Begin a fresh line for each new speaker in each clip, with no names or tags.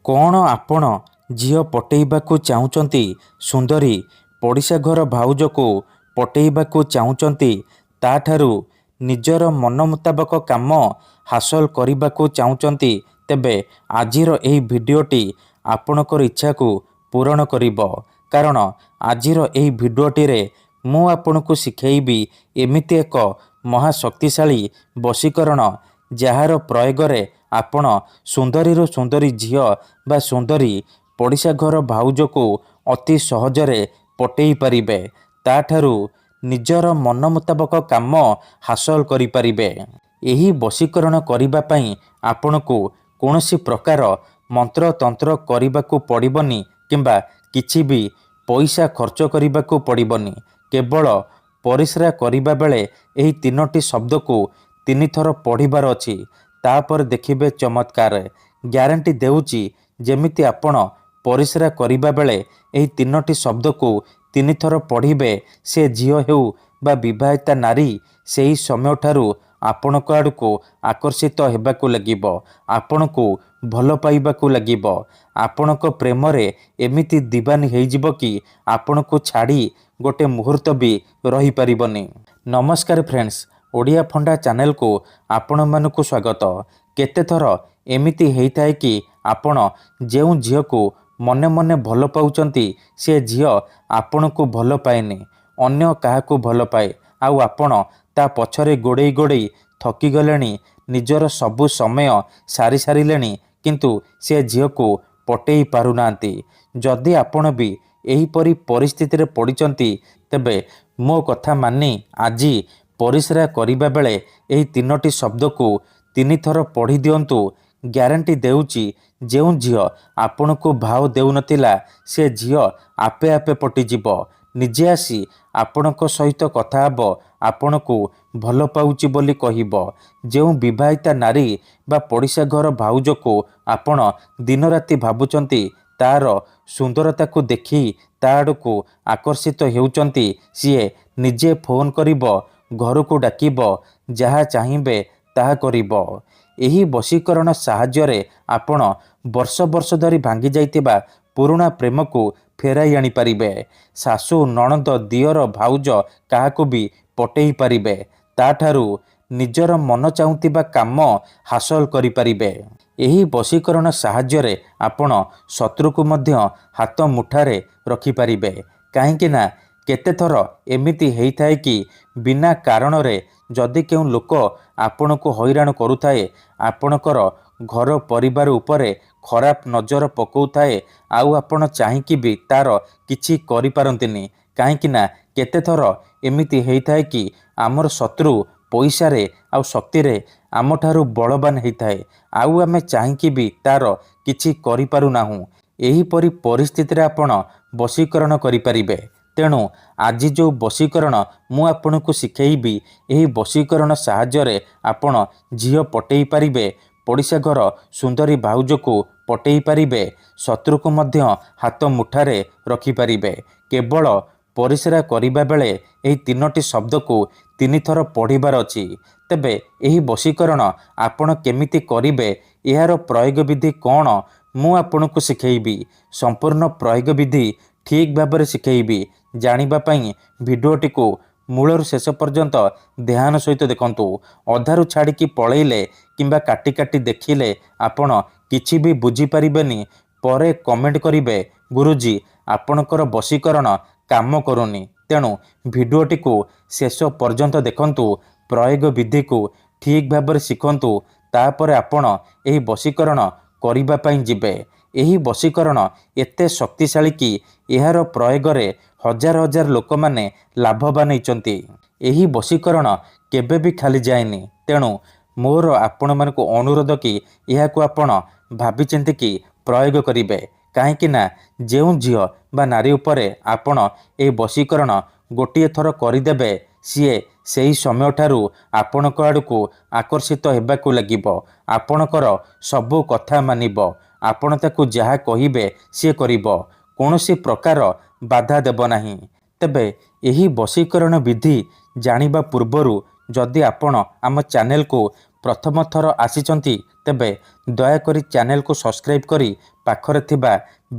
କ'ଣ ଆପଣ ଝିଅ ପଟେଇବାକୁ ଚାହୁଁଛନ୍ତି? ସୁନ୍ଦରୀ ପଡ଼ିଶା ଘର ଭାଉଜକୁ ପଟେଇବାକୁ ଚାହୁଁଛନ୍ତି? ତା'ଠାରୁ ନିଜର ମନ ମୁତାବକ କାମ ହାସଲ କରିବାକୁ ଚାହୁଁଛନ୍ତି? ତେବେ ଆଜିର ଏହି ଭିଡ଼ିଓଟି ଆପଣଙ୍କର ଇଚ୍ଛାକୁ ପୂରଣ କରିବ। କାରଣ ଆଜିର ଏହି ଭିଡ଼ିଓଟିରେ ମୁଁ ଆପଣଙ୍କୁ ଶିଖେଇବି ଏମିତି ଏକ ମହାଶକ୍ତିଶାଳୀ ବଶୀକରଣ, ଯାହାର ପ୍ରୟୋଗରେ ଆପଣ ସୁନ୍ଦରୀରୁ ସୁନ୍ଦରୀ ଝିଅ ବା ସୁନ୍ଦରୀ ପଡ଼ିଶା ଘର ଭାଉଜକୁ ଅତି ସହଜରେ ପଟେଇ ପାରିବେ। ତା'ଠାରୁ ନିଜର ମନ ମୁତାବକ କାମ ହାସଲ କରିପାରିବେ। ଏହି ବଶୀକରଣ କରିବା ପାଇଁ ଆପଣଙ୍କୁ କୌଣସି ପ୍ରକାର ମନ୍ତ୍ରତନ୍ତ୍ର କରିବାକୁ ପଡ଼ିବନି କିମ୍ବା କିଛି ବି ପଇସା ଖର୍ଚ୍ଚ କରିବାକୁ ପଡ଼ିବନି। କେବଳ ପରିସ୍ରା କରିବା ବେଳେ ଏହି 3ଟି ଶବ୍ଦକୁ 3 ଥର ପଢ଼ିବାର ଅଛି। ତାପରେ ଦେଖିବେ ଚମତ୍କାର। ଗ୍ୟାରେଣ୍ଟି ଦେଉଛି, ଯେମିତି ଆପଣ ପରିସ୍ରା କରିବା ବେଳେ ଏହି 3ଟି ଶବ୍ଦକୁ 3 ଥର ପଢ଼ିବେ, ସେ ଝିଅ ହେଉ ବା ବିବାହିତା ନାରୀ ସେହି ସମୟଠାରୁ ଆପଣଙ୍କ ଆଡ଼କୁ ଆକର୍ଷିତ ହେବାକୁ ଲାଗିବ, ଆପଣଙ୍କୁ ଭଲ ପାଇବାକୁ ଲାଗିବ। ଆପଣଙ୍କ ପ୍ରେମରେ ଏମିତି ଦିବାନୀ ହେଇଯିବ କି ଆପଣଙ୍କୁ ଛାଡ଼ି ଗୋଟେ ମୁହୂର୍ତ୍ତ ବି ରହିପାରିବନି। ନମସ୍କାର ଫ୍ରେଣ୍ଡସ୍, ଓଡ଼ିଆ ଫଣ୍ଡା ଚ୍ୟାନେଲକୁ ଆପଣମାନଙ୍କୁ ସ୍ୱାଗତ। କେତେଥର ଏମିତି ହେଇଥାଏ କି ଆପଣ ଯେଉଁ ଝିଅକୁ ମନେ ମନେ ଭଲ ପାଉଛନ୍ତି, ସେ ଝିଅ ଆପଣଙ୍କୁ ଭଲ ପାଏନି, ଅନ୍ୟ କାହାକୁ ଭଲ ପାଏ। ଆଉ ଆପଣ ତା ପଛରେ ଗୋଡ଼େଇ ଗୋଡ଼େଇ ଥକିଗଲେଣି, ନିଜର ସବୁ ସମୟ ସାରି ସାରିଲେଣି, କିନ୍ତୁ ସେ ଝିଅକୁ ପଟେଇ ପାରୁନାହାନ୍ତି। ଯଦି ଆପଣ ବି ଏହିପରି ପରିସ୍ଥିତିରେ ପଡ଼ିଛନ୍ତି, ତେବେ ମୋ କଥା ମାନି ଆଜି ପରିସ୍ରା କରିବା ବେଳେ ଏହି 3ଟି ଶବ୍ଦକୁ 3 ଥର ପଢ଼ି ଦିଅନ୍ତୁ। ଗ୍ୟାରେଣ୍ଟି ଦେଉଛି, ଯେଉଁ ଝିଅ ଆପଣଙ୍କୁ ଭାव ଦେଉନଥିଲା, ସେ ଝିଅ ଆପେ ଆପେ ପଟିଯିବ। ନିଜେ ଆସି ଆପଣଙ୍କ ସହିତ କଥା ହେବ, ଆପଣଙ୍କୁ ଭଲ ପାଉଛି ବୋଲି କହିବ। ଯେଉଁ ବିବାହିତା ନାରୀ ବା ପଡ଼ିଶା ଘର ଭାଉଜକୁ ଆପଣ ଦିନରାତି ଭାବୁଛନ୍ତି, ତା'ର ସୁନ୍ଦରତାକୁ ଦେଖି ତା ଆଡ଼କୁ ଆକର୍ଷିତ ହେଉଛନ୍ତି, ସିଏ ନିଜେ ଫୋନ୍ କରିବ, ଘରକୁ ଡାକିବ, ଯାହା ଚାହିଁବେ ତାହା କରିବ। ଏହି ବଶୀକରଣ ସାହାଯ୍ୟରେ ଆପଣ ବର୍ଷ ବର୍ଷ ଧରି ଭାଙ୍ଗି ଯାଇଥିବା ପୁରୁଣା ପ୍ରେମକୁ ଫେରାଇ ଆଣିପାରିବେ। ଶାଶୁ, ନଣନ୍ଦ, ଦିଅର, ଭାଉଜ କାହାକୁ ବି ପଟେଇ ପାରିବେ। ତା'ଠାରୁ ନିଜର ମନ ଚାହୁଁଥିବା କାମ ହାସଲ କରିପାରିବେ। ଏହି ବଶୀକରଣ ସାହାଯ୍ୟରେ ଆପଣ ଶତ୍ରୁକୁ ମଧ୍ୟ ହାତ ମୁଠାରେ ରଖିପାରିବେ। କାହିଁକି ନା କେତେଥର ଏମିତି ହେଇଥାଏ କି ବିନା କାରଣରେ ଯଦି କେଉଁ ଲୋକ ଆପଣଙ୍କୁ ହଇରାଣ କରୁଥାଏ, ଆପଣଙ୍କର ଘର ପରିବାର ଉପରେ ଖରାପ ନଜର ପକାଉଥାଏ, ଆଉ ଆପଣ ଚାହିଁକି ବି ତା'ର କିଛି କରିପାରନ୍ତିନି। କାହିଁକି ନା କେତେଥର ଏମିତି ହେଇଥାଏ କି ଆମର ଶତ୍ରୁ ପଇସାରେ ଆଉ ଶକ୍ତିରେ ଆମଠାରୁ ବଳବାନ ହେଇଥାଏ, ଆଉ ଆମେ ଚାହିଁକି ବି ତା'ର କିଛି କରିପାରୁନାହୁଁ। ଏହିପରି ପରିସ୍ଥିତିରେ ଆପଣ ବଶୀକରଣ କରିପାରିବେ। ତେଣୁ ଆଜି ଯେଉଁ ବଶୀକରଣ ମୁଁ ଆପଣଙ୍କୁ ଶିଖେଇବି, ଏହି ବଶୀକରଣ ସାହାଯ୍ୟରେ ଆପଣ ଝିଅ ପଟେଇ ପାରିବେ, ପଡ଼ିଶା ଘର ସୁନ୍ଦରୀ ଭାଉଜକୁ ପଟେଇ ପାରିବେ, ଶତ୍ରୁକୁ ମଧ୍ୟ ହାତ ମୁଠାରେ ରଖିପାରିବେ। କେବଳ ପରିସ୍ରା କରିବା ବେଳେ ଏହି 3ଟି ଶବ୍ଦକୁ 3 ଥର ପଢ଼ିବାର ଅଛି। ତେବେ ଏହି ବଶୀକରଣ ଆପଣ କେମିତି କରିବେ, ଏହାର ପ୍ରୟୋଗ ବିଧି କ'ଣ, ମୁଁ ଆପଣଙ୍କୁ ଶିଖେଇବି। ସମ୍ପୂର୍ଣ୍ଣ ପ୍ରୟୋଗ ବିଧି ଠିକ୍ ଭାବରେ ଶିଖେଇବି। ଜାଣିବା ପାଇଁ ଭିଡ଼ିଓଟିକୁ ମୂଳରୁ ଶେଷ ପର୍ଯ୍ୟନ୍ତ ଧ୍ୟାନ ସହିତ ଦେଖନ୍ତୁ। ଅଧାରୁ ଛାଡ଼ିକି ପଳେଇଲେ କିମ୍ବା କାଟି କାଟି ଦେଖିଲେ ଆପଣ କିଛି ବି ବୁଝିପାରିବେନି। ପରେ କମେଣ୍ଟ କରିବେ, ଗୁରୁଜୀ ଆପଣଙ୍କର ବଶୀକରଣ କାମ କରୁନି। ତେଣୁ ଭିଡ଼ିଓଟିକୁ ଶେଷ ପର୍ଯ୍ୟନ୍ତ ଦେଖନ୍ତୁ, ପ୍ରୟୋଗ ବିଧିକୁ ଠିକ୍ ଭାବରେ ଶିଖନ୍ତୁ। ତାପରେ ଆପଣ ଏହି ବଶୀକରଣ କରିବା ପାଇଁ ଯିବେ। ଏହି ବଶୀକରଣ ଏତେ ଶକ୍ତିଶାଳୀ କି ଏହାର ପ୍ରୟୋଗରେ ହଜାର ହଜାର ଲୋକମାନେ ଲାଭବାନ ହେଇଛନ୍ତି। ଏହି ବଶୀକରଣ କେବେ ବି ଖାଲି ଯାଏନି। ତେଣୁ ମୋର ଆପଣମାନଙ୍କୁ ଅନୁରୋଧ କି ଏହାକୁ ଆପଣ ଭାବିଚିନ୍ତିକି ପ୍ରୟୋଗ କରିବେ। କାହିଁକି ନା ଯେଉଁ ଝିଅ ବା ନାରୀ ଉପରେ ଆପଣ ଏହି ବଶୀକରଣ ଗୋଟିଏ ଥର କରିଦେବେ, ସିଏ ସେହି ସମୟଠାରୁ ଆପଣଙ୍କ ଆଡ଼କୁ ଆକର୍ଷିତ ହେବାକୁ ଲାଗିବ, ଆପଣଙ୍କର ସବୁ କଥା ମାନିବ, ଆପଣ ତାକୁ ଯାହା କହିବେ ସିଏ କରିବ, କୌଣସି ପ୍ରକାର ବାଧା ଦେବ ନାହିଁ। ତେବେ ଏହି ବଶୀକରଣ ବିଧି ଜାଣିବା ପୂର୍ବରୁ ଯଦି ଆପଣ ଆମ ଚ୍ୟାନେଲକୁ ପ୍ରଥମ ଥର ଆସିଛନ୍ତି ତେବେ ଦୟାକରି ଚ୍ୟାନେଲକୁ ସବସ୍କ୍ରାଇବ୍ କରି ପାଖରେ ଥିବା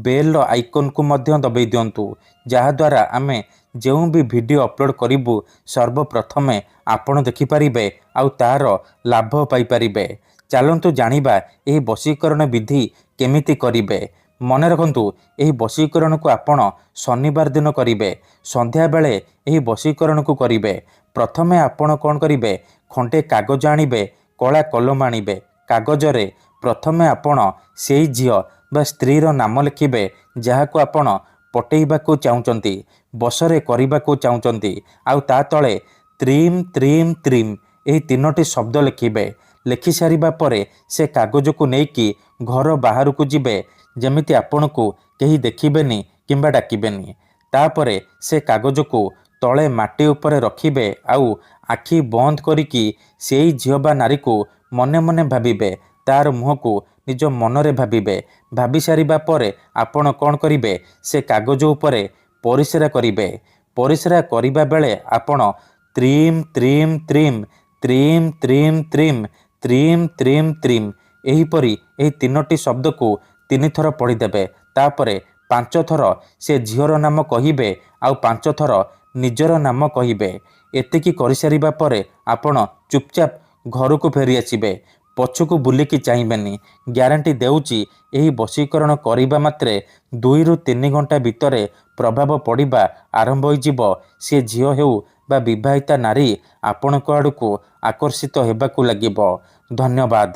ବେଲ୍ର ଆଇକନ୍କୁ ମଧ୍ୟ ଦବାଇ ଦିଅନ୍ତୁ, ଯାହାଦ୍ୱାରା ଆମେ ଯେଉଁ ବି ଭିଡ଼ିଓ ଅପଲୋଡ଼ କରିବୁ ସର୍ବପ୍ରଥମେ ଆପଣ ଦେଖିପାରିବେ ଆଉ ତାର ଲାଭ ପାଇପାରିବେ। ଚାଲନ୍ତୁ ଜାଣିବା ଏହି ବଶୀକରଣ ବିଧି କେମିତି କରିବେ। ମନେ ରଖନ୍ତୁ, ଏହି ବଶୀକରଣକୁ ଆପଣ ଶନିବାର ଦିନ କରିବେ। ସନ୍ଧ୍ୟାବେଳେ ଏହି ବଶୀକରଣକୁ କରିବେ। ପ୍ରଥମେ ଆପଣ କ'ଣ କରିବେ, ଖଣ୍ଡେ କାଗଜ ଆଣିବେ, କଳା କଲମ ଆଣିବେ। କାଗଜରେ ପ୍ରଥମେ ଆପଣ ସେଇ ଝିଅ ବା ସ୍ତ୍ରୀର ନାମ ଲେଖିବେ ଯାହାକୁ ଆପଣ ପଟେଇବାକୁ ଚାହୁଁଛନ୍ତି, ବଶରେ କରିବାକୁ ଚାହୁଁଛନ୍ତି। ଆଉ ତା ତଳେ ତ୍ରିମ୍ ତ୍ରିମ୍ ତ୍ରିମ୍ ଏହି 3ଟି ଶବ୍ଦ ଲେଖିବେ। ଲେଖିସାରିବା ପରେ ସେ କାଗଜକୁ ନେଇକି ଘର ବାହାରକୁ ଯିବେ, ଯେମିତି ଆପଣଙ୍କୁ କେହି ଦେଖିବେନି କିମ୍ବା ଡାକିବେନି। ତାପରେ ସେ କାଗଜକୁ ତଳେ ମାଟି ଉପରେ ରଖିବେ ଆଉ ଆଖି ବନ୍ଦ କରିକି ସେଇ ଝିଅ ବା ନାରୀକୁ ମନେ ମନେ ଭାବିବେ। ତାର ମୁହଁକୁ ନିଜ ମନରେ ଭାବିବେ। ଭାବି ସାରିବା ପରେ ଆପଣ କ'ଣ କରିବେ, ସେ କାଗଜ ଉପରେ ପରିସ୍ରା କରିବେ। ପରିସ୍ରା କରିବା ବେଳେ ଆପଣ ତ୍ରିମ୍ ତ୍ରିମ୍ ତ୍ରିମ୍ ତ୍ରିମ୍ ତ୍ରିମ୍ ତ୍ରିମ୍ ତ୍ରିମ୍ ତ୍ରିମ୍ ତ୍ରିମ୍ ଏହିପରି ଏହି 3ଟି ଶବ୍ଦକୁ 3 ଥର ପଢ଼ିଦେବେ। ତାପରେ 5 ଥର ସେ ଝିଅର ନାମ କହିବେ ଆଉ 5 ଥର ନିଜର ନାମ କହିବେ। ଏତିକି କରିସାରିବା ପରେ ଆପଣ ଚୁପଚାପ ଘରକୁ ଫେରି ଆସିବେ। ପଛକୁ ବୁଲିକି ଚାହିଁବେନି। ଗ୍ୟାରେଣ୍ଟି ଦେଉଛି ଏହି ବଶୀକରଣ କରିବା ମାତ୍ରେ 2ରୁ 3 ଘଣ୍ଟା ଭିତରେ ପ୍ରଭାବ ପଡ଼ିବା ଆରମ୍ଭ ହୋଇଯିବ। ସେ ଝିଅ ହେଉ ବା ବିବାହିତା ନାରୀ ଆପଣଙ୍କ ଆଡ଼କୁ ଆକର୍ଷିତ ହେବାକୁ ଲାଗିବ। ଧନ୍ୟବାଦ।